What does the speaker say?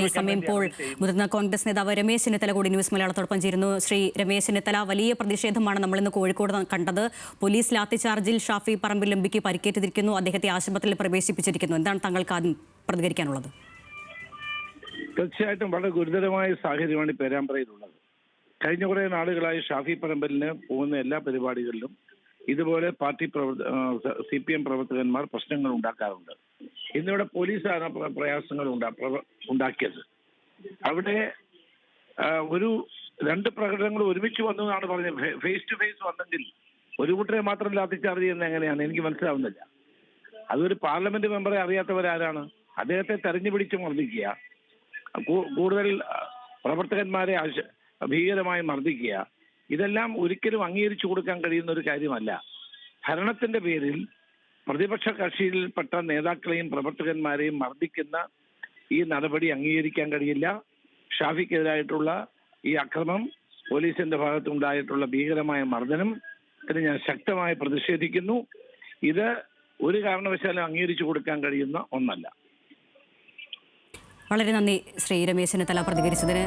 സമയം ഇപ്പോൾ മുതിർന്ന കോൺഗ്രസ് നേതാവ് രമേശ് ചെന്നിത്തല കൂടി ന്യൂസ് മലയാളത്തോടൊപ്പം ചേരുന്നു. ശ്രീ രമേശ് ചെന്നിത്തല, വലിയ പ്രതിഷേധമാണ് നമ്മളിന്ന് കോഴിക്കോട് കണ്ടത്. പോലീസ് ലാത്തിചാർജിൽ ഷാഫി പറമ്പിൽ എംപിക്ക് പരിക്കേറ്റിരിക്കുന്നു, അദ്ദേഹത്തെ ആശുപത്രിയിൽ പ്രവേശിപ്പിച്ചിരിക്കുന്നു. എന്താണ് താങ്കൾക്ക് ആദ്യം പ്രതികരിക്കാനുള്ളത്? തീർച്ചയായിട്ടും വളരെ ഗുരുതരമായ സാഹചര്യമാണ് പേരാമ്പ്രയിലുള്ളത്. കഴിഞ്ഞ കുറേ നാളുകളായി ഷാഫി പറമ്പലിന് പോകുന്ന എല്ലാ പരിപാടികളിലും ഇതുപോലെ പാർട്ടി CPM പ്രവർത്തകന്മാർ പ്രശ്നങ്ങൾ ഉണ്ടാക്കാറുണ്ട്. ഇന്നിവിടെ പോലീസാണ് പ്രയാസങ്ങൾ ഉണ്ടാക്കിയത്. അവിടെ ഒരു രണ്ട് പ്രകടനങ്ങൾ ഒരുമിച്ച് വന്നു എന്നാണ് പറഞ്ഞത്. ഫേസ് ടു ഫേസ് വന്നെങ്കിൽ ഒരു കൂട്ടരെ മാത്രം ലാത്തിച്ചാർജ് ചെയ്യുന്നത് എങ്ങനെയാണ് എനിക്ക് മനസ്സിലാവുന്നില്ല. അതൊരു പാർലമെന്റ് മെമ്പറെ അറിയാത്തവരാരാണ്? അദ്ദേഹത്തെ തെരഞ്ഞു പിടിച്ച് മർദ്ദിക്കുക, കൂടുതൽ പ്രവർത്തകന്മാരെ ഭീകരമായി മർദ്ദിക്കുക, ഇതെല്ലാം ഒരിക്കലും അംഗീകരിച്ചു കൊടുക്കാൻ കഴിയുന്ന ഒരു കാര്യമല്ല. ഭരണത്തിന്റെ പേരിൽ പ്രതിപക്ഷ കക്ഷിയിൽപ്പെട്ട നേതാക്കളെയും പ്രവർത്തകന്മാരെയും മർദ്ദിക്കുന്ന ഈ നടപടി അംഗീകരിക്കാൻ കഴിയില്ല. ഷാഫിക്കെതിരായിട്ടുള്ള ഈ അക്രമം, പോലീസിന്റെ ഭാഗത്തുണ്ടായിട്ടുള്ള ഭീകരമായ മർദ്ദനം ഇതിന് ഞാൻ ശക്തമായി പ്രതിഷേധിക്കുന്നു. ഇത് ഒരു കാരണവശാലും അംഗീകരിച്ചു കൊടുക്കാൻ കഴിയുന്ന ഒന്നല്ല. വളരെ നന്ദി ശ്രീ രമേശ് ചെന്നിത്തല പ്രതികരിച്ചതിന്.